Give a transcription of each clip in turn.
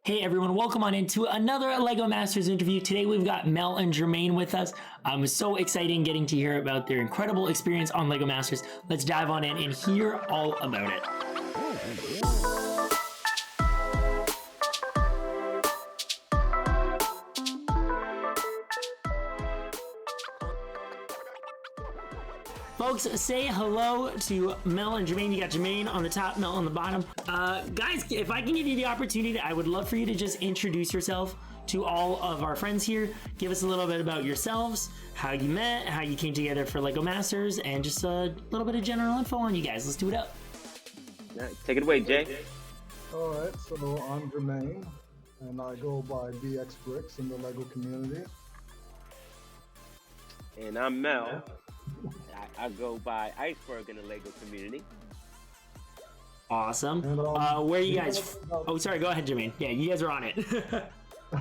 Hey everyone, welcome on into another LEGO Masters interview. Today we've got Mel and Jermaine with us. I'm so excited getting to hear about their incredible experience on LEGO Masters. Let's dive on in and hear all about it. Folks, say hello to Mel and Jermaine. You got Jermaine on the top, Mel on the bottom. Guys, if I can give you the opportunity, I would love for you to just introduce yourself to all of our friends here. Give us a little bit about yourselves, how you met, how you came together for LEGO Masters, and just a little bit of general info on you guys. Let's do it up. Take it away, Jay. All right, so I'm Jermaine, and I go by BX Bricks in the LEGO community. And I'm Mel. I go by Iceberg in the LEGO community. Awesome. And, where are you guys? Oh, sorry. Go ahead, Jermaine. Yeah, you guys are on it.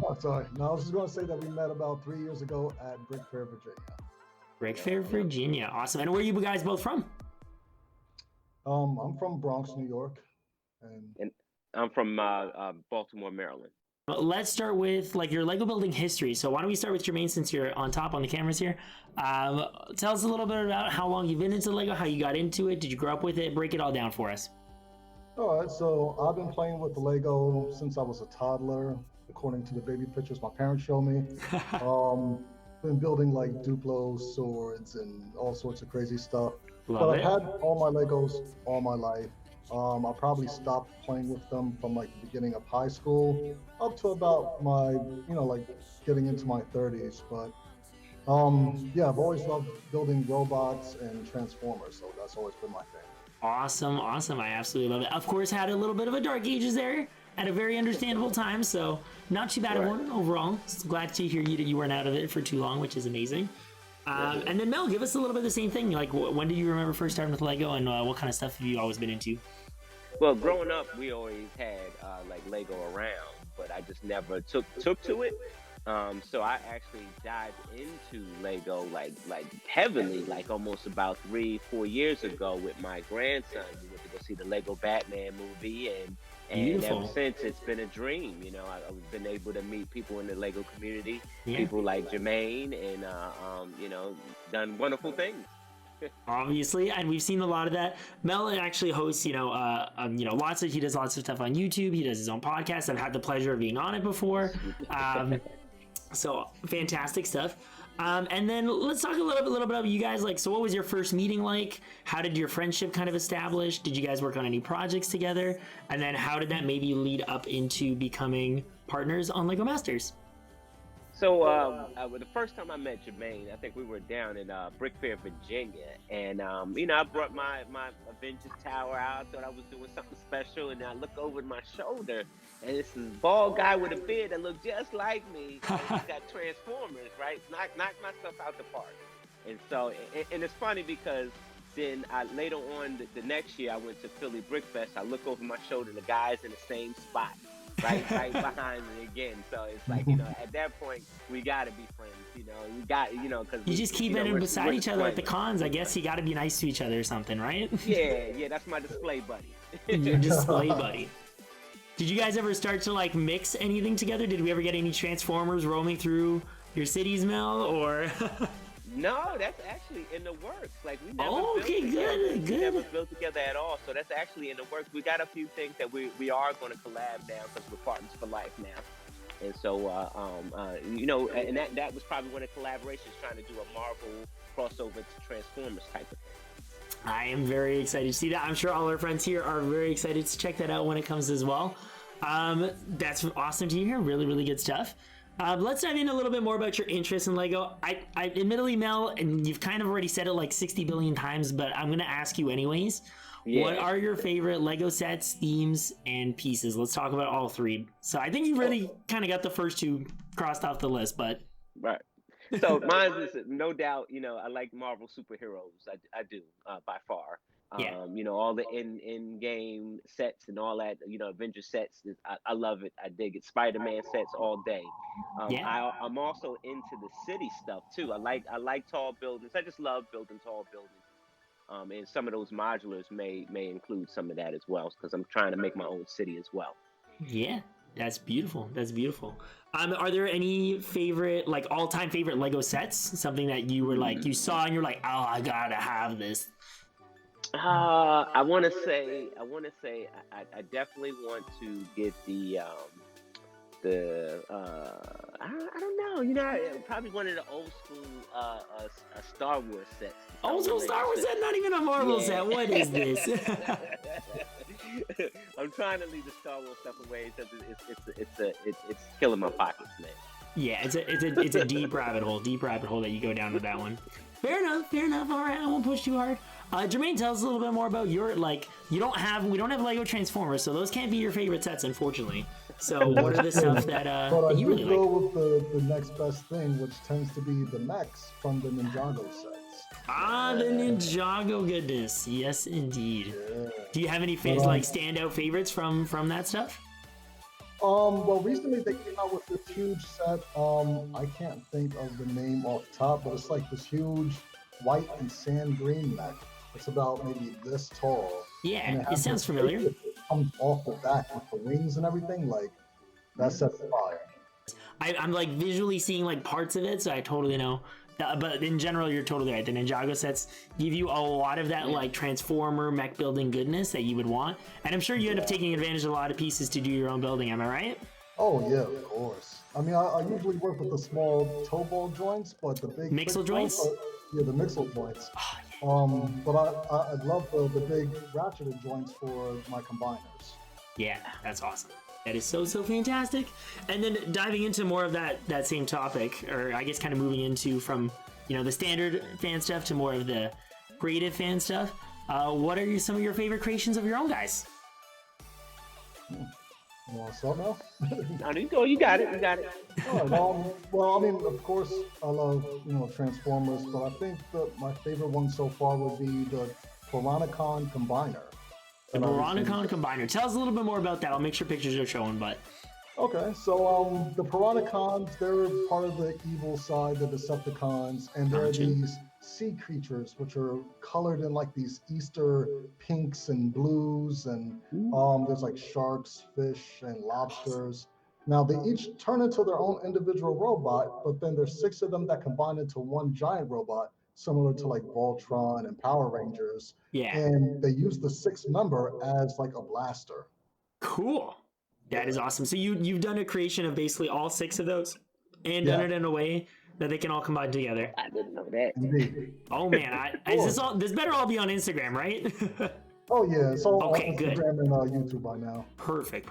Oh, sorry. No, I was just going to say that we met about 3 years ago at Brick Fair, Virginia. Brick Fair, Virginia. Awesome. And where are you guys both from? I'm from Bronx, New York. And I'm from Baltimore, Maryland. Let's start with like your LEGO building history. So why don't we start with Jermaine since you're on top on the cameras here. Tell us a little bit about how long you've been into LEGO, how you got into it. Did you grow up with it? Break it all down for us. All right, so I've been playing with the LEGO since I was a toddler, according to the baby pictures my parents showed me. Been building like Duplo swords and all sorts of crazy stuff. But I've had all my LEGOs all my life. I probably stopped playing with them from like the beginning of high school up to about my, like getting into my 30s. But yeah, I've always loved building robots and Transformers, so that's always been my thing. Awesome, awesome. I absolutely love it. Of course, had a little bit of a dark ages there at a very understandable time, so not too bad of one overall. So glad to hear you weren't out of it for too long, which is amazing. And then Mel, give us a little bit of the same thing. Like, when do you remember first starting with LEGO, and what kind of stuff have you always been into? Well, growing up, we always had like LEGO around, but I just never took to it. So I actually dived into LEGO like heavily, like almost about 3-4 years ago with my grandson. We went to go see the LEGO Batman movie, and ever since it's been a dream. I've been able to meet people in the LEGO community, people like Jermaine, and done wonderful things. Obviously, and we've seen a lot of that. Mel actually hosts, he does lots of stuff on YouTube. He does his own podcast. I've had the pleasure of being on it before. So fantastic stuff. And then let's talk a little bit about you guys. Like, so what was your first meeting like? How did your friendship kind of establish? Did you guys work on any projects together? And then how did that maybe lead up into becoming partners on LEGO Masters? So the first time I met Jermaine, I think we were down in Brick Fair, Virginia, and I brought my Avengers Tower out. I thought I was doing something special, and I look over my shoulder, and it's this bald guy with a beard that looked just like me. He's got Transformers, right? Knock my stuff out the park. And so, and it's funny because then later on the next year, I went to Philly Brick Fest. I look over my shoulder, the guy's in the same spot. right behind me again. So it's like, at that point, we got to be friends, we got, because you just keep it beside each other at the cons. I guess you got to be nice to each other or something, right? Yeah, that's my display buddy. Your display buddy. Did you guys ever start to like mix anything together? Did we ever get any Transformers roaming through your cities, Mel, or? No, that's actually in the works. Like, we never good. We never built together at all. So that's actually in the works. We got a few things that we are going to collab now because we're partners for life now. And so, and that was probably one of the collaborations, trying to do a Marvel crossover to Transformers type of thing. I am very excited to see that. I'm sure all our friends here are very excited to check that out when it comes as well. That's awesome to hear. Really, really good stuff. Let's dive in a little bit more about your interest in LEGO. I admittedly, Mel, and you've kind of already said it like 60 billion times, but I'm going to ask you anyways. Yeah. What are your favorite LEGO sets, themes, and pieces? Let's talk about all three. So I think you really kind of got the first two crossed off the list, but... Right. So mine is no doubt, I like Marvel superheroes. I do, by far. All the in-game sets and all that, Avengers sets. I love it. I dig it. Spider-Man sets all day. I'm also into the city stuff too. I like tall buildings. I just love building tall buildings. And some of those modulars may include some of that as well, because I'm trying to make my own city as well. Yeah. That's beautiful. That's beautiful. Are there any favorite, like all-time favorite Lego sets? Something that you were like, you saw and you're like, oh, I gotta have this. I want to say, I definitely want to get I don't know, probably one of the old school Star Wars sets. Old school Star Wars set, not even a Marvel set. What is this? I'm trying to leave the Star Wars stuff away because it's killing my pockets, man. Yeah, it's a deep rabbit hole that you go down with that one. Fair enough. All right, I won't push too hard. Jermaine, tell us a little bit more about your, like, we don't have Lego Transformers, so those can't be your favorite sets, unfortunately. So what are the stuff that but that you really go like? with the next best thing, which tends to be the mechs from the Ninjago sets. The Ninjago goodness. Yes, indeed. Yeah. Do you have any like standout favorites from that stuff? Well, recently they came out with this huge set. I can't think of the name off the top, but it's like this huge white and sand green mech. It's about maybe this tall. Yeah, it sounds familiar. It comes off the back with the wings and everything. Like, that set's fire. I'm like visually seeing like parts of it, so I totally know. But in general, you're totally right. The Ninjago sets give you a lot of that like Transformer mech building goodness that you would want. And I'm sure you end up taking advantage of a lot of pieces to do your own building. Am I right? Oh, yeah, of course. I mean, I usually work with the small toe ball joints, but the big... Mixel joints? Yeah, the mixel joints. Oh, yeah. But I love the big ratcheted joints for my combiners. Yeah, that's awesome. That is so fantastic. And then diving into more of that same topic, or I guess kind of moving into from, the standard fan stuff to more of the creative fan stuff, what are some of your favorite creations of your own, guys? You want to start now? No, you got it. All right, well, I mean, of course, I love, Transformers, but I think that my favorite one so far would be the Piranacon Combiner. The Piranacon Combiner. Tell us a little bit more about that. I'll make sure pictures are showing, but... Okay, so the Piranacons, they're part of the evil side, the Decepticons, and they're these sea creatures which are colored in like these Easter pinks and blues, and there's like sharks, fish, and lobsters. Now, they each turn into their own individual robot, but then there's 6 of them that combine into one giant robot, similar to like Voltron and Power Rangers. Yeah. And they use the 6th member as like a blaster. Cool. That is awesome. So you've done a creation of basically all 6 of those and done it in a way that they can all combine together. I didn't know that. Indeed. Oh man, this better all be on Instagram, right? Oh yeah, it's all okay, on good. Instagram and YouTube by now. Perfect.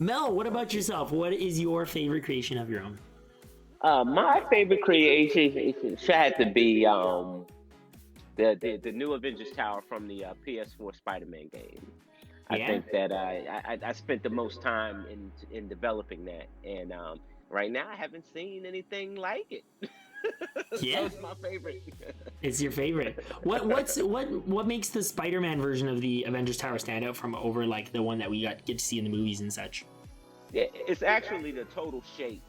Mel, what about yourself? What is your favorite creation of your own? My favorite creation had to be the new Avengers Tower from the PS4 Spider-Man game. I think that I spent the most time in developing that, and right now I haven't seen anything like it. Yeah, so it's my favorite. It's your favorite. What makes the Spider-Man version of the Avengers Tower stand out from over like the one that we get to see in the movies and such? Yeah, it's actually the total shape.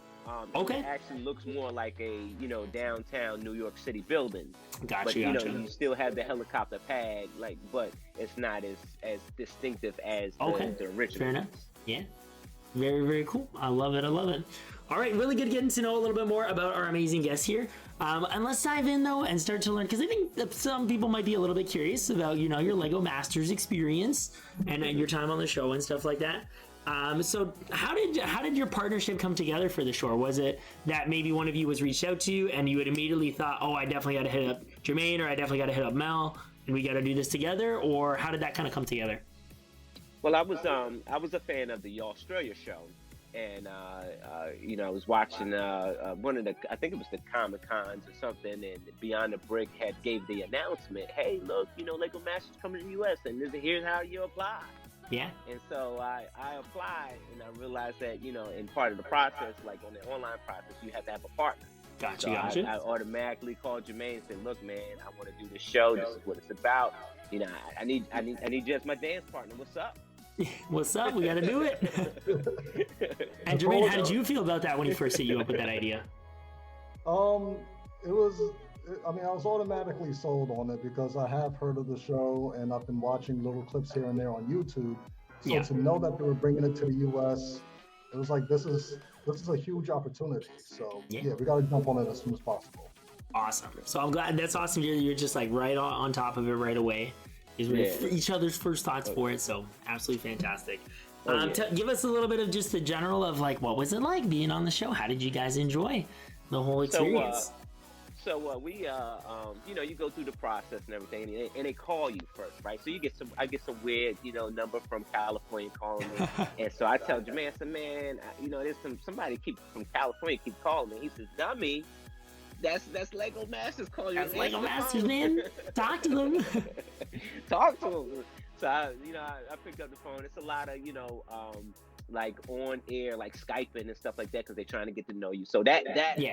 Okay. It actually looks more like a downtown New York City building. Gotcha. But you still have the helicopter pad, but it's not as distinctive as the original. Fair enough. Yeah. Very, very cool. I love it. All right, really good getting to know a little bit more about our amazing guests here. And let's dive in though and start to learn, because I think that some people might be a little bit curious about your Lego Masters experience and your time on the show and stuff like that. So how did your partnership come together for the show? Was it that maybe one of you was reached out to you and you had immediately thought, oh, I definitely got to hit up Jermaine, or I definitely got to hit up Mel, and we got to do this together? Or how did that kind of come together? Well, I was a fan of the Australia show, and I was watching one of I think it was the Comic Cons or something, and Beyond the Brick gave the announcement, hey, look, Lego Masters coming to the U.S. and here's how you apply. Yeah. And so I applied, and I realized that, in part of the process, like on the online process, you have to have a partner. Gotcha. I automatically called Jermaine and said, look, man, I want to do this show. This is what it's about. I need you as my dance partner. What's up? What's up? We got to do it. And Jermaine, how did you feel about that when he first hit you up with that idea? I was automatically sold on it because I have heard of the show and I've been watching little clips here and there on YouTube. So to know that they were bringing it to the US, It was like this is a huge opportunity. So Yeah. yeah, we got to jump on it as soon as possible. Awesome. So I'm glad. That's awesome. You're just like right on top of it right away. Each other's first thoughts for it. So absolutely fantastic. Give us a little bit of just the general of like, what was it like being on the show? How did you guys enjoy the whole experience? So we, you know, you go through the process and everything, and they call you first, right? So I get some weird, you know, number from California calling me, and so I tell Jermaine, I said, man, you know, there's somebody from California keep calling me. He says, dummy, that's Lego Masters calling you. That's Lego Masters, man. Talk to them. Talk to them. So I picked up the phone. It's a lot of, you know, like on air, like Skyping and stuff like that, because they're trying to get to know you. So that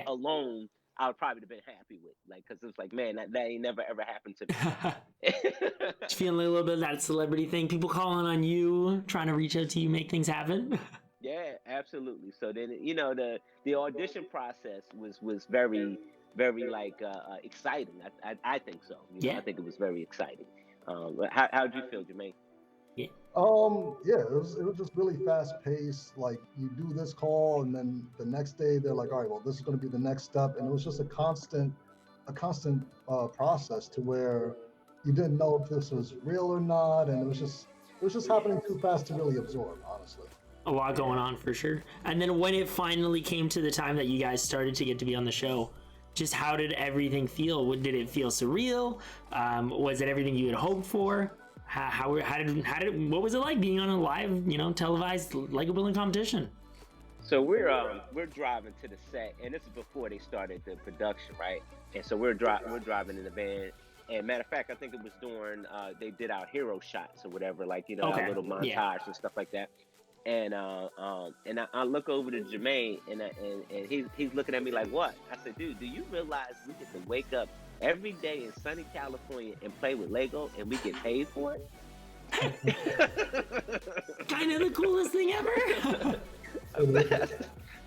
alone, I would probably have been happy with, like, because it's like, man, that ain't never ever happened to me. Just feeling a little bit of that celebrity thing, people calling on you, trying to reach out to you, make things happen. Yeah, absolutely. So then, you know, the audition process was very, very like exciting. I think so. You know, I think it was very exciting. How'd you feel, Jermaine? Yeah, it was just really fast paced. Like you do this call, and then the next day they're like, all right, well, this is going to be the next step, and it was just a constant process to where you didn't know if this was real or not, and it was just happening too fast to really absorb, honestly. A lot going on for sure. And then when it finally came to the time that you guys started to get to be on the show, just how did everything feel? Did it feel surreal? Was it everything you had hoped for? How did what was it like being on a live, you know, televised Lego building competition? So we're driving to the set, and this is before they started the production, right? And so we're driving in the van. And matter of fact, I think it was during they did our hero shots or whatever, like, you know, our little montage and stuff like that. And I look over to Jermaine, and he's looking at me like, what? I said, dude, do you realize we get to wake up every day in sunny California and play with Lego, and we get paid for it? Kind of the coolest thing ever.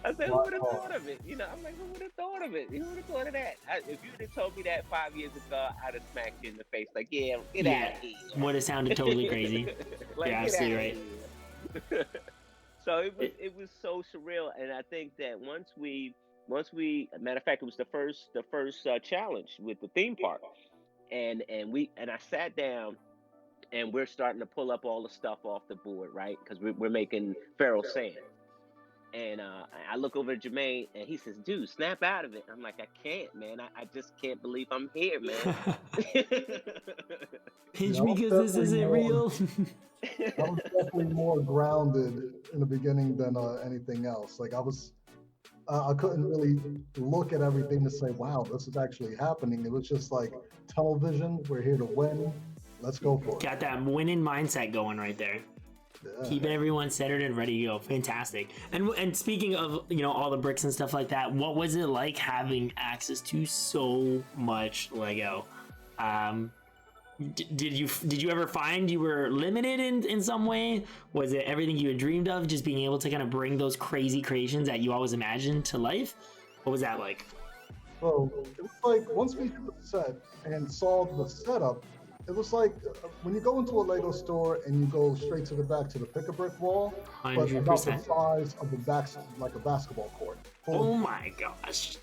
I said, who would have thought of it? You know, I'm like, who would have thought of it? Who would have thought of that? If you would have told me that 5 years ago, I'd have smacked you in the face like, get out of here. Would have sounded totally crazy. Like, you're absolutely right. So it was so surreal, and I think that once we matter of fact, it was the first challenge with the theme park, and I sat down, and we're starting to pull up all the stuff off the board, right? Because we're making feral sand, and I look over at Jermaine, and he says, "Dude, snap out of it." I'm like, "I can't, man. I just can't believe I'm here, man." Pinch me because this isn't real. I was definitely more grounded in the beginning than anything else. Like I couldn't really look at everything to say, wow, this is actually happening. It was just like tunnel vision. We're here to win. Let's go for it. Got that winning mindset going right there. Yeah. Keeping everyone centered and ready to go. Fantastic. And speaking of, you know, all the bricks and stuff like that, what was it like having access to so much Lego? Did you ever find you were limited in some way? Was it everything you had dreamed of, just being able to kind of bring those crazy creations that you always imagined to life? What was that like? So it was like once we did the set and saw the setup, it was like when you go into a Lego store and you go straight to the back to the pick-a-brick wall, 100%. but about the size of the back, like a basketball court. Oh my gosh.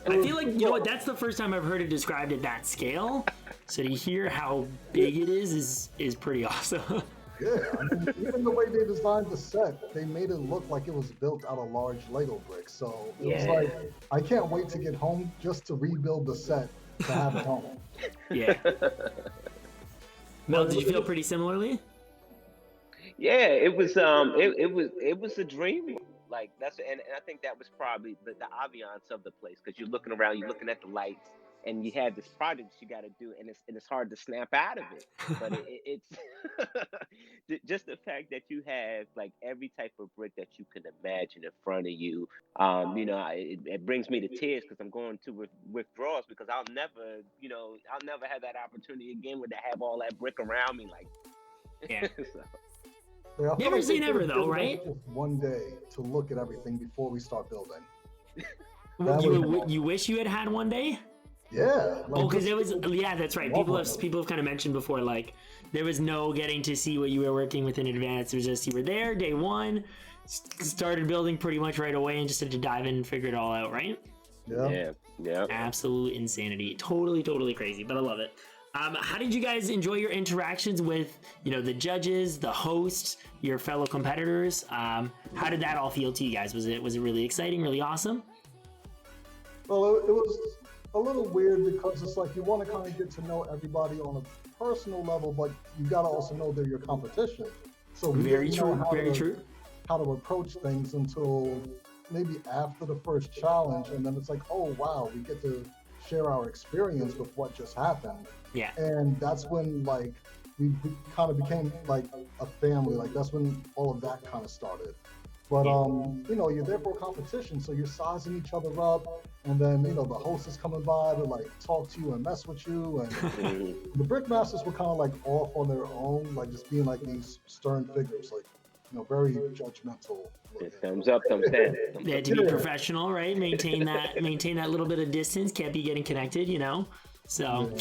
I feel like, you know what, that's the first time I've heard it described at that scale. So to hear how big it is pretty awesome. Yeah, I mean, even the way they designed the set, they made it look like it was built out of large Lego bricks. So it was like, I can't wait to get home just to rebuild the set to have it home. Yeah. Mel, did you feel pretty similarly? Yeah, it was a dream. Like and I think that was probably the ambiance of the place, because you're looking around, you're looking at the lights, and you have this project you got to do, and it's hard to snap out of it. But it's just the fact that you have like every type of brick that you can imagine in front of you. You know, it brings me to tears because I'm going to withdrawals, because I'll never have that opportunity again where to have all that brick around me. Like, yeah. So. Yeah, never say never though, right? Just one day to look at everything before we start building. You wish you had one day? Yeah. Like because it was, yeah, that's right. People have kind of mentioned before, like there was no getting to see what you were working with in advance. It was just you were there day one, started building pretty much right away and just had to dive in and figure it all out, right? Yeah. Absolute insanity. Totally crazy, but I love it. How did you guys enjoy your interactions with, the judges, the host, your fellow competitors? How did that all feel to you guys? Was it really exciting, really awesome? Well, it was a little weird because it's like you want to kind of get to know everybody on a personal level, but you got to also know they're your competition. So we very didn't know true. How to approach things until maybe after the first challenge, and then it's like, oh wow, we get to share our experience with what just happened. Yeah. And that's when like we kind of became like a family. Like that's when all of that kind of started. But you're there for a competition, so you're sizing each other up, and then the host is coming by to like talk to you and mess with you, and the Brickmasters were kind of like off on their own, like just being like these stern figures, like very judgmental. Thumbs up, thumbs down. They had to be professional, right? Maintain that little bit of distance. Can't be getting connected, So,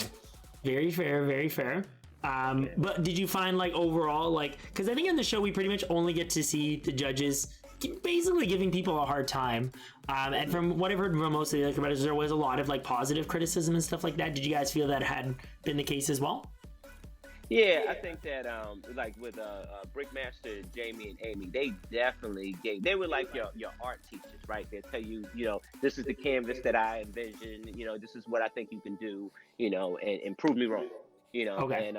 very fair. But did you find like overall, like, because I think in the show we pretty much only get to see the judges basically giving people a hard time. And from what I've heard from most of the competitors, there was a lot of like positive criticism and stuff like that. Did you guys feel that had been the case as well? Yeah, I think that like with Brickmaster, Jamie and Amy, they definitely they were like your art teachers, right? They tell you, this is the canvas that I envision, this is what I think you can do, and prove me wrong. Okay. And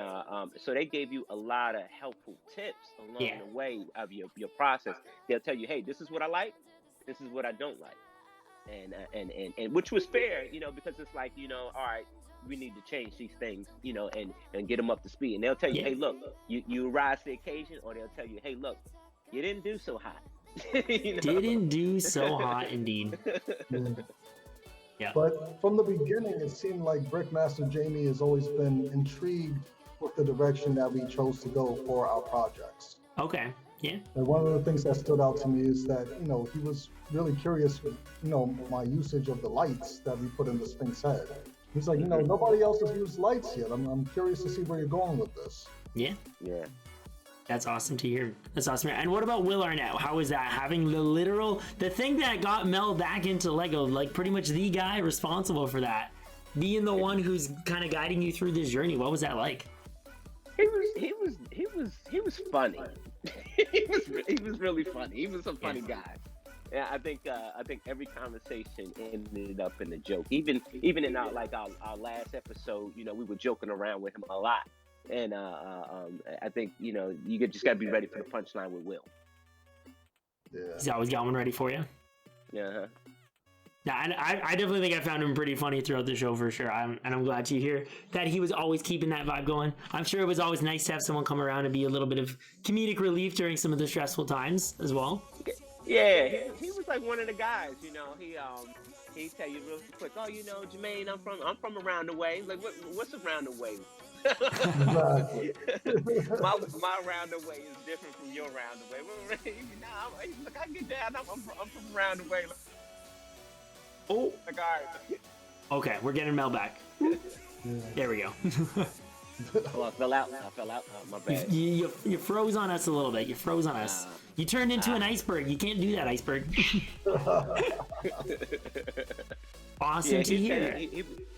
so they gave you a lot of helpful tips along the way of your process. They'll tell you, hey, this is what I like, this is what I don't like, and which was fair, because it's like, all right, we need to change these things, and get them up to speed. And they'll tell you, hey, look, you rise to the occasion, or they'll tell you, hey, look, you didn't do so hot. Didn't do so hot, indeed. Yeah. But from the beginning, it seemed like Brickmaster Jamie has always been intrigued with the direction that we chose to go for our projects. Okay. Yeah. And one of the things that stood out to me is that, he was really curious with, my usage of the lights that we put in the Sphinx head. He's like, nobody else has used lights yet. I'm curious to see where you're going with this. Yeah. Yeah. That's awesome to hear. And what about Will Arnett? How was that? Having the thing that got Mel back into Lego, like pretty much the guy responsible for that, being the one who's kind of guiding you through this journey. What was that like? He was funny. he was really funny. He was a funny guy. Yeah, I think every conversation ended up in a joke. Even in our last episode, we were joking around with him a lot. And I think you just got to be ready for the punchline with Will. Yeah. He's always got one ready for you. Yeah. Yeah, and I definitely think I found him pretty funny throughout the show for sure. And I'm glad to hear that he was always keeping that vibe going. I'm sure it was always nice to have someone come around and be a little bit of comedic relief during some of the stressful times as well. Yeah, he was like one of the guys. He'd tell you real quick, oh, Jermaine, I'm from around the way. Like, what's around the way? my round the way is different from your round the way. Look, I get down. I'm from around the way. Oh, like, all right. Okay, we're getting Mel back. There we go. Oh, I fell out. My bad. You froze on us a little bit. You froze on us. You turned into an iceberg. You can't do that, iceberg. Awesome to hear.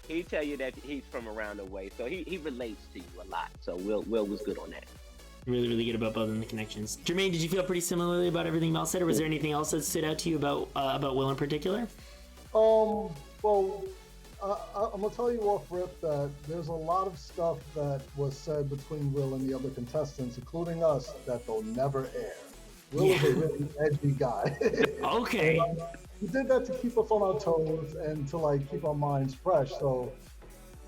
He tell you that he's from around the way, so he relates to you a lot. So Will was good on that. Really good about building the connections. Jermaine, did you feel pretty similarly about everything Mel said, or was there anything else that stood out to you about Will in particular? Well, I'm gonna tell you off rip that there's a lot of stuff that was said between Will and the other contestants, including us, that they'll never air. Will is a really edgy guy. Okay. He did that to keep us on our toes and to keep our minds fresh. So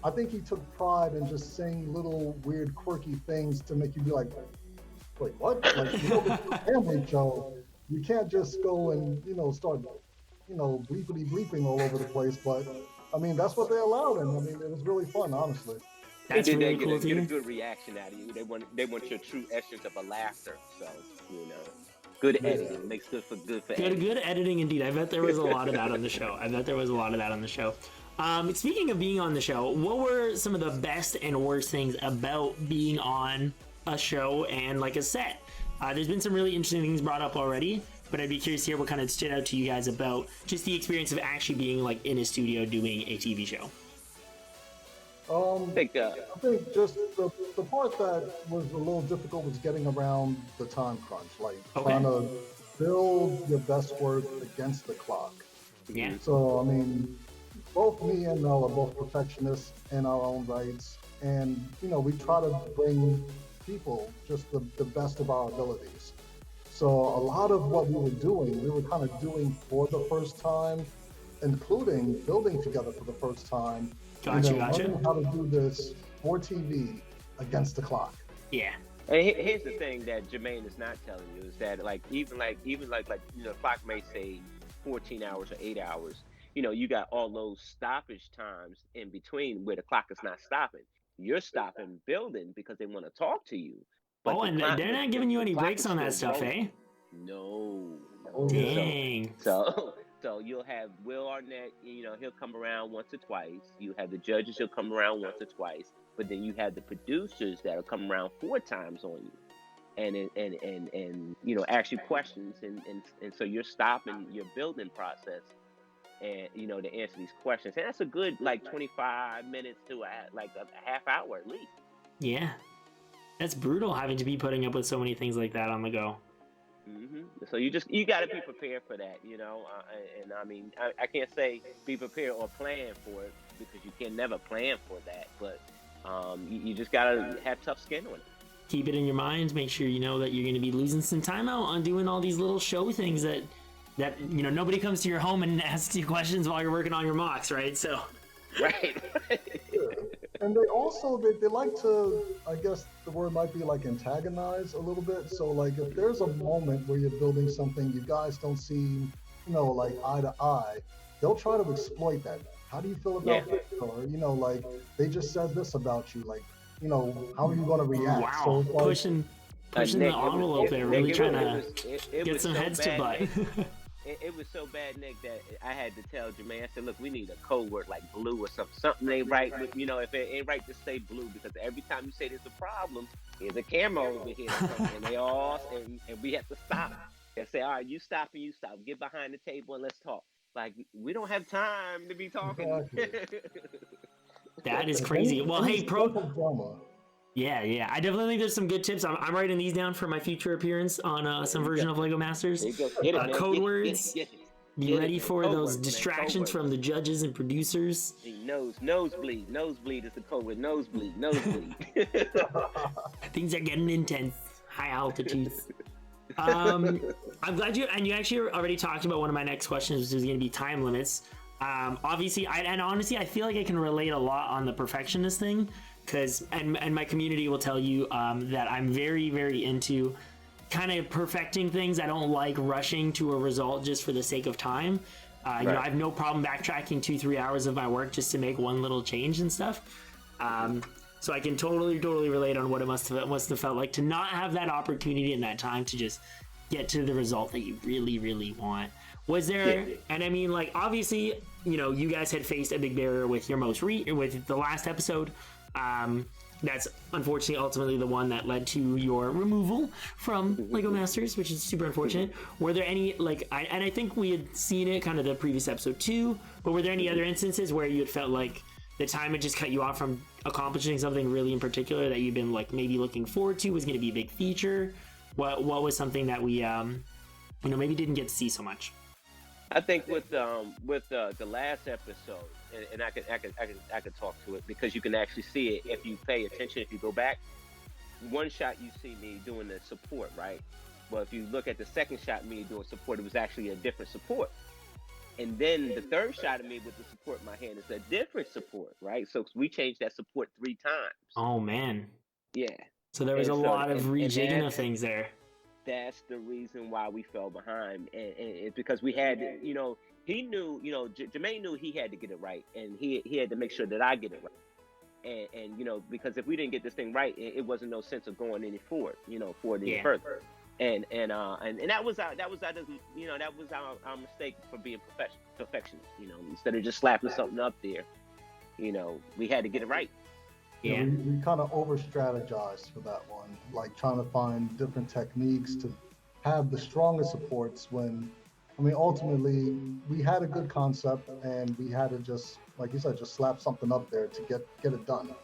I think he took pride in just saying little weird, quirky things to make you be like, wait, what? This is a family show. You can't just go and, start, bleepity-bleeping all over the place. But, I mean, that's what they allowed him. I mean, it was really fun, honestly. That's really cool get a good reaction out of you. They want your true essence of a laughter. So, good editing makes good for editing. Good editing indeed. I bet there was a lot of that on the show. Speaking of being on the show, what were some of the best and worst things about being on a show and a set? There's been some really interesting things brought up already, but I'd be curious to hear what kind of stood out to you guys about just the experience of actually being like in a studio doing a TV show. I think just the part that was a little difficult was getting around the time crunch, like trying to build your best work against the clock. Yeah. So, I mean, both me and Mel are both perfectionists in our own rights. And, you know, we try to bring people just the best of our abilities. So a lot of what we were doing, we were kind of doing for the first time, including building together for the first time. Gotcha. Learning how to do this for TV against the clock. Yeah. And here's the thing that Jermaine is not telling you is that even the clock may say 14 hours or 8 hours. You know, you got all those stoppage times in between where the clock is not stopping. You're stopping building because they want to talk to you. But and they're not giving you any breaks on that stuff, rolling. No. Dang. So you'll have Will Arnett, you know, he'll come around once or twice. You have the judges, he'll come around once or twice. But then you have the producers that'll come around 4 times on you, and you know, ask you questions, and so you're stopping your building process, and you know, to answer these questions. And that's a good 25 minutes to a half hour at least. Yeah, that's brutal having to be putting up with so many things like that on the go. Mm-hmm. So you got to be prepared for that, you know. And I mean, I can't say be prepared or plan for it because you can never plan for that. But you just got to have tough skin on it. Keep it in your mind. Make sure you know that you're going to be losing some time out on doing all these little show things that you know, nobody comes to your home and asks you questions while you're working on your mocks, right? So. Right. And they also they like to, I guess the word might be like antagonize a little bit. So like if there's a moment where you're building something you guys don't see, you know, like eye to eye, they'll try to exploit that. How do you feel about this? Or, you know, like they just said this about you, like, you know, how are you going to react? Wow, so it's like, pushing the envelope there, really trying to get some heads to butt. It was so bad, Nick, that I had to tell Jermaine, I said, look, we need a code word like blue or something. Something ain't right. But, you know, if it ain't right to say blue, because every time you say there's a problem, there's a camera over here. And they all, and we have to stop and say, all right, you stop and you stop. Get behind the table and let's talk. Like, we don't have time to be talking. That is crazy. Well, hey, Yeah. I definitely think there's some good tips. I'm writing these down for my future appearance on some version of Lego Masters. Code words. Be ready for those distractions from the judges and producers. Nosebleed. Nosebleed is the code word. Nosebleed. Things are getting intense. High altitudes. I'm glad you actually already talked about one of my next questions, which is going to be time limits. Obviously, honestly, I feel like I can relate a lot on the perfectionist thing. And my community will tell you that I'm very, very into kind of perfecting things. I don't like rushing to a result just for the sake of time. You know, I have no problem backtracking 2-3 hours of my work just to make one little change and stuff. So I can totally relate on what it must have felt like to not have that opportunity and that time to just get to the result that you really, really want. Was there, and I mean, like, obviously, you know, you guys had faced a big barrier with your with the last episode. That's unfortunately ultimately the one that led to your removal from Lego Masters, which is super unfortunate. Were there any, I think we had seen it kind of the previous episode too, but were there any other instances where you had felt like the time had just cut you off from accomplishing something really in particular that you've been like maybe looking forward to was going to be a big feature? What was something that we, you know, maybe didn't get to see so much? I think with the last episode, and I could talk to it because you can actually see it if you pay attention. If you go back, one shot you see me doing the support, right? Well, if you look at the second shot me doing support, it was actually a different support. And then the third shot of me with the support in my hand is a different support, right? So we changed that support 3 times. Oh man. Yeah. So there was a lot of rejigging of things there. That's the reason why we fell behind, and it's because we had, you know, he knew, you know, Jermaine knew he had to get it right, and he had to make sure that I get it right, and you know, because if we didn't get this thing right, it wasn't no sense of going any forward, you know, any further, and that was our you know, that was our mistake for being perfectionist, you know, instead of just slapping something up there, you know, we had to get it right. Yeah, we kind of over strategized for that one, like trying to find different techniques to have the strongest supports when, I mean, ultimately we had a good concept and we had to just, like you said, just slap something up there to get it done.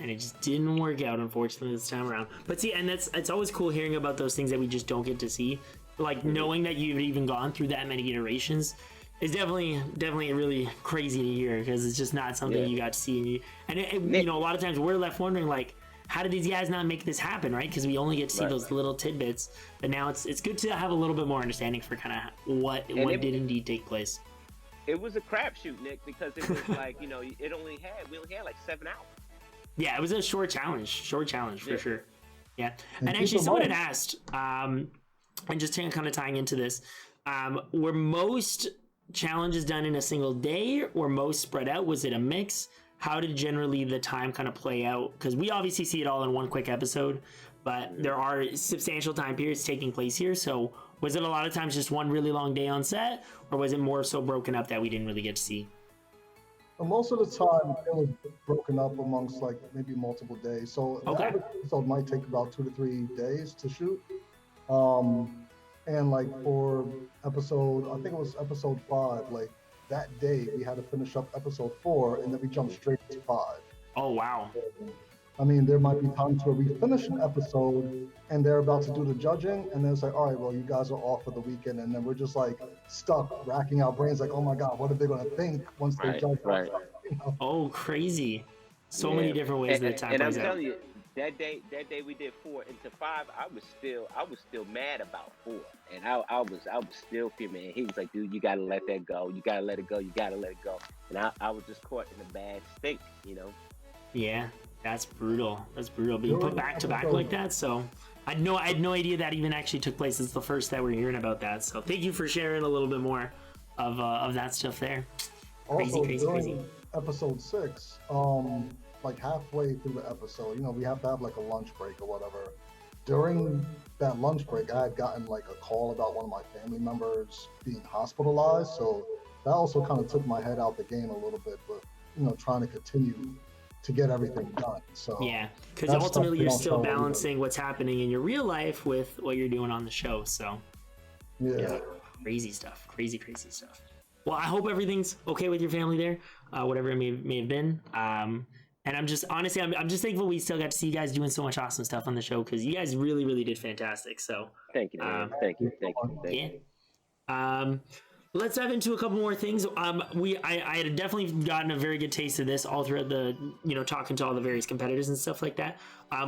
And it just didn't work out, unfortunately, this time around. But see, and it's always cool hearing about those things that we just don't get to see. Like knowing that you've even gone through that many iterations is definitely really crazy to hear, because it's just not something you got to see. And you know, a lot of times we're left wondering, like, how did these guys not make this happen, right? Because we only get to see those little tidbits. But now it's good to have a little bit more understanding for kind of what did indeed take place. It was a crapshoot, Nick, because it was like, you know, we only had like 7 hours. Yeah, it was a short challenge for sure. Yeah, and actually, someone had asked, and just kind of tying into this, were most challenges done in a single day or most spread out? Was it a mix? How did generally the time kind of play out? Because we obviously see it all in one quick episode, but there are substantial time periods taking place here. So was it a lot of times just one really long day on set, or was it more so broken up that we didn't really get to see? Most of the time, it was broken up amongst like maybe multiple days. So the average episode might take about 2 to 3 days to shoot. And like for episode, I think it was episode 5, like that day we had to finish up episode 4 and then we jumped straight to 5. Oh, wow. I mean, there might be times where we finish an episode and they're about to do the judging, and then it's like, all right, well, you guys are off for the weekend, and then we're just like stuck racking our brains, like, oh my God, what are they going to think once they judge? Right. You know? Oh, crazy! Many different ways that time plays out. And I'm telling you, that day we did 4 into 5. I was still mad about 4, and I was still fuming. He was like, dude, you gotta let that go. You gotta let it go. You gotta let it go. And I was just caught in a bad stink, you know. Yeah. That's brutal. Being put back to back like that. So I had no idea that even actually took place. It's the first that we're hearing about that. So thank you for sharing a little bit more of that stuff there. Crazy. Episode 6, like halfway through the episode, you know, we have to have like a lunch break or whatever. During that lunch break, I had gotten like a call about one of my family members being hospitalized. So that also kind of took my head out the game a little bit, but you know, trying to continue to get everything done. So yeah, because ultimately you're still balancing what's happening in your real life with what you're doing on the show. So yeah. Crazy stuff. Well, I hope everything's okay with your family there, whatever it may have been. And I'm just honestly, I'm just thankful we still got to see you guys doing so much awesome stuff on the show, because you guys really did fantastic. So thank you, man. Thank you. Let's dive into a couple more things. I had definitely gotten a very good taste of this all throughout the, talking to all the various competitors and stuff like that.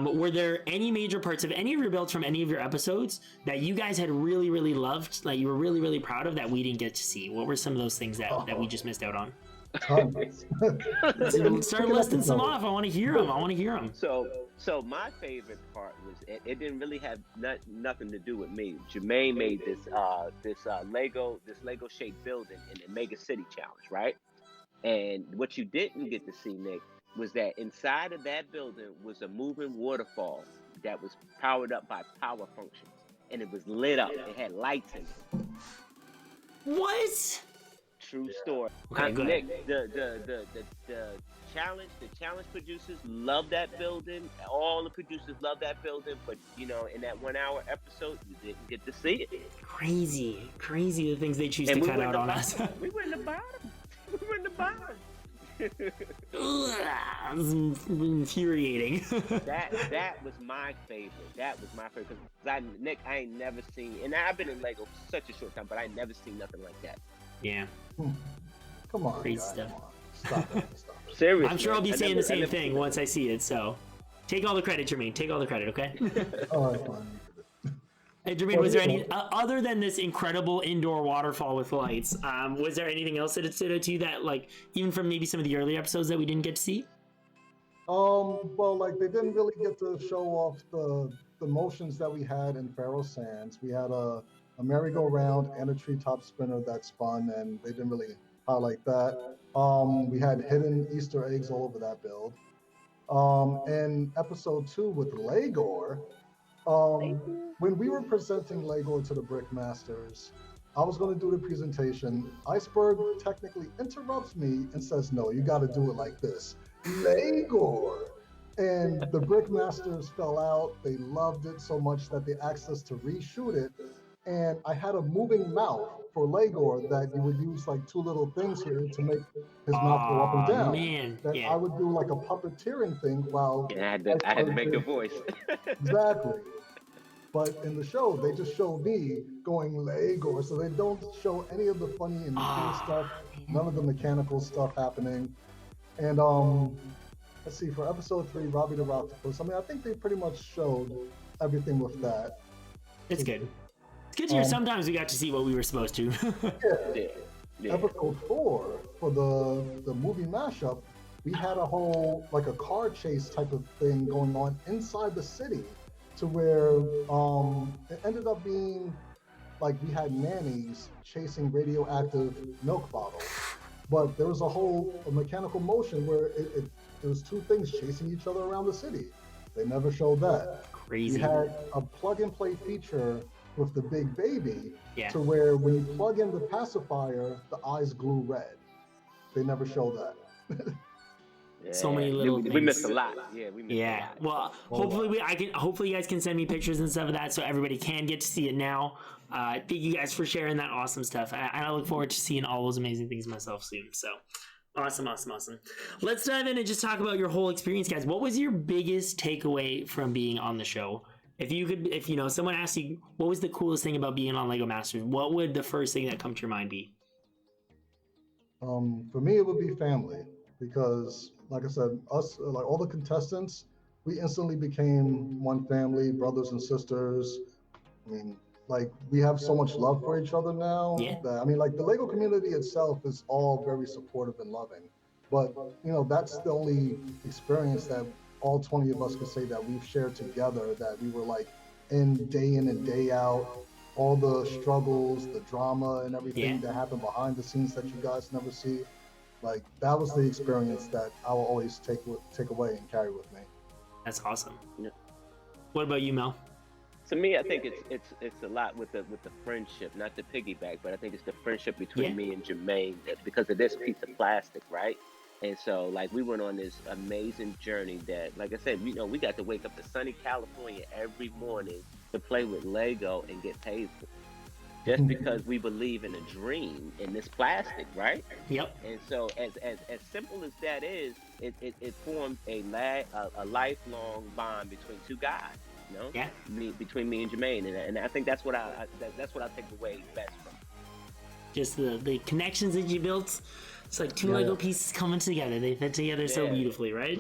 Were there any major parts of any of your builds from any of your episodes that you guys had really loved, like you were really proud of, that we didn't get to see? What were some of those things that we just missed out on? Start listing some off. I want to hear them. So my favorite part was it didn't really have nothing to do with me. Jermaine made this Lego shaped building in the Mega City Challenge, right? And what you didn't get to see, Nick, was that inside of that building was a moving waterfall that was powered up by power functions, and it was lit up. It had lights in it. What? True story. Okay, go ahead. Nick, the challenge producers love that building. All the producers love that building, but in that 1 hour episode, you didn't get to see it. Crazy the things they choose to cut out on us. We were in the bottom. It's infuriating. that was my favorite. Because Nick, I ain't never seen, and I've been in Lego for such a short time, but I ain't never seen nothing like that. Yeah. Come on, crazy guys, stuff. Stop it. Seriously, I'm sure I'll be saying the same thing once I see it. So, take all the credit, Jermaine. Take all the credit, okay? All right, fine. Hey, Jermaine, was there any other than this incredible indoor waterfall with lights? Was there anything else that stood out to you that, like, even from maybe some of the early episodes that we didn't get to see? Well, like they didn't really get to show off the motions that we had in Pharaoh Sands. We had a merry-go-round and a treetop spinner that spun, and they didn't really highlight that. We had hidden Easter eggs all over that build. In episode 2 with Legor, when we were presenting Legor to the Brickmasters, I was going to do the presentation. Iceberg technically interrupts me and says, no, you got to do it like this. Legor, And the Brickmasters fell out. They loved it so much that they asked us to reshoot it. And I had a moving mouth for Legor that you would use like two little things here to make his mouth go up and Oh down. man, That yeah. I would do like a puppeteering thing while And Vice I had to make the President. voice. Exactly. But in the show, they just show me going Legor. So they don't show any of the funny and cool stuff, none of the mechanical stuff happening. And let's see, for episode 3, Robbie the Octopus, I mean, I think they pretty much showed everything with that. It's good. It's good to hear. Sometimes we got to see what we were supposed to. Yeah. Episode 4, for the movie mashup, we had a whole, like a car chase type of thing going on inside the city, to where it ended up being like we had nannies chasing radioactive milk bottles. But there was a mechanical motion where there was two things chasing each other around the city. They never showed that. Crazy. We had a plug-and-play feature with the big baby, Yeah. to where when you plug in the pacifier, the eyes glue red. They never show that. So many little we things. missed a lot. Yeah, we missed a lot. Well, hopefully you guys can send me pictures and stuff of that, so everybody can get to see it now. Thank you guys for sharing that awesome stuff. And I look forward to seeing all those amazing things myself soon. So awesome. Let's dive in and just talk about your whole experience, guys. What was your biggest takeaway from being on the show? If someone asked you what was the coolest thing about being on Lego Masters, what would the first thing that come to your mind be? For me, it would be family, because, like I said, us, like all the contestants, we instantly became one family, brothers and sisters. I mean, like, we have so much love for each other now. Yeah. That, I mean, like, the Lego community itself is all very supportive and loving. But, that's the only experience that all 20 of us could say that we've shared together, that we were like in and day out, all the struggles, the drama and everything that happened behind the scenes that you guys never see. Like, that was the experience that I will always take away and carry with me. That's awesome. Yeah. What about you, Mel? To me, I think it's a lot with the friendship, not the piggyback, but I think it's the friendship between me and Jermaine, because of this piece of plastic, right? And so, like, we went on this amazing journey that, like I said, we got to wake up to sunny California every morning to play with Lego and get paid for it. Just because we believe in a dream in this plastic, right? Yep. And so, as simple as that is, it formed a lifelong bond between two guys. Yeah. Between me and Jermaine, and I think that's what I take away best from. Just the connections that you built. It's like two Lego pieces coming together. They fit together so beautifully, right?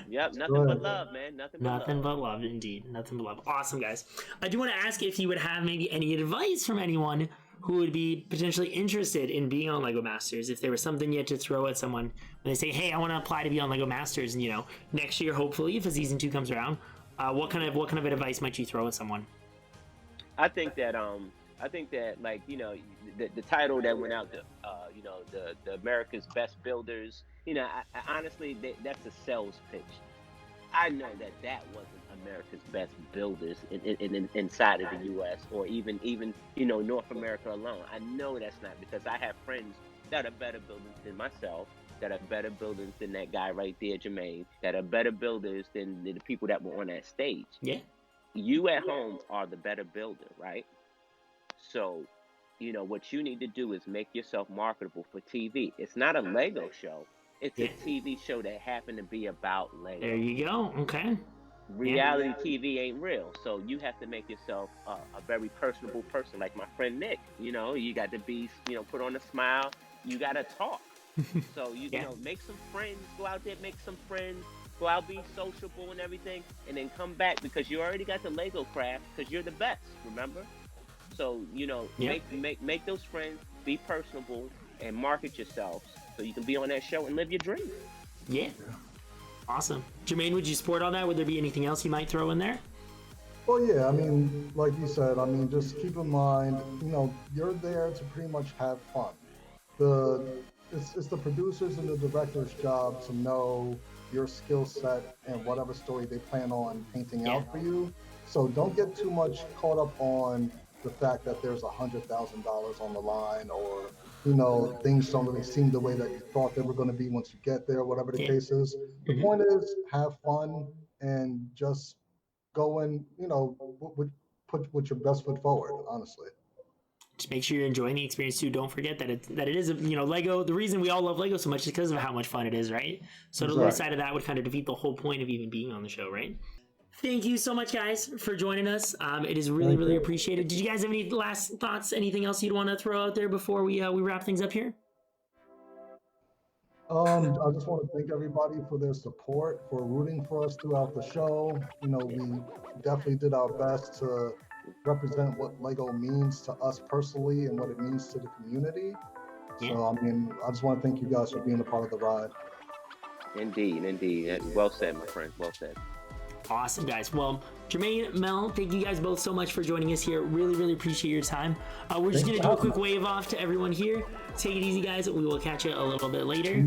Yep, nothing but love, man. Nothing but love, indeed. Nothing but love. Awesome, guys. I do want to ask if you would have maybe any advice from anyone who would be potentially interested in being on Lego Masters. If there was something you had to throw at someone when they say, "Hey, I want to apply to be on Lego Masters," and next year, hopefully, if a season 2 comes around, what kind of advice might you throw at someone? I think that like the title that went out, the America's Best Builders. I honestly, that's a sales pitch. I know that wasn't America's Best Builders inside of the U.S. or even North America alone. I know that's not, because I have friends that are better builders than myself, that are better builders than that guy right there, Jermaine, that are better builders than the people that were on that stage. Yeah. You at home are the better builder, right? So, what you need to do is make yourself marketable for TV. It's not a Lego show. It's a TV show that happened to be about Lego. There you go. Okay. Reality TV ain't real. So you have to make yourself a very personable person, like my friend Nick. You got to be, put on a smile. You got to talk. So, make some friends. Go out there, make some friends. Go out, be sociable and everything. And then come back, because you already got the Lego craft, because you're the best, remember? So, make those friends, be personable, and market yourselves so you can be on that show and live your dream. Yeah. Awesome. Jermaine, would you support on that? Would there be anything else you might throw in there? Well, yeah, I mean, like you said, just keep in mind, you're there to pretty much have fun. It's the producers and the director's job to know your skill set and whatever story they plan on painting out for you. So don't get too much caught up on the fact that there's $100,000 on the line, or you know, things don't really seem the way that you thought they were going to be once you get there, whatever the case is. The point is, have fun and just go and, you know, put your best foot forward, honestly. Just make sure you're enjoying the experience too. Don't forget that it is, you know, Lego. The reason we all love Lego so much is because of how much fun it is, right? So to lose sight of that would kind of defeat the whole point of even being on the show, right? Thank you so much, guys, for joining us. It is really, really appreciated. Did you guys have any last thoughts? Anything else you'd want to throw out there before we wrap things up here? I just want to thank everybody for their support, for rooting for us throughout the show. You know, we definitely did our best to represent what Lego means to us personally and what it means to the community. So, I mean, I just want to thank you guys for being a part of the ride. Indeed. Well said, my friend. Well said. Awesome, guys. Well, Jermaine, Mel, thank you guys both so much for joining us here. Really, really appreciate your time. We're just going to do a quick wave off to everyone here. Take it easy, guys. We will catch you a little bit later.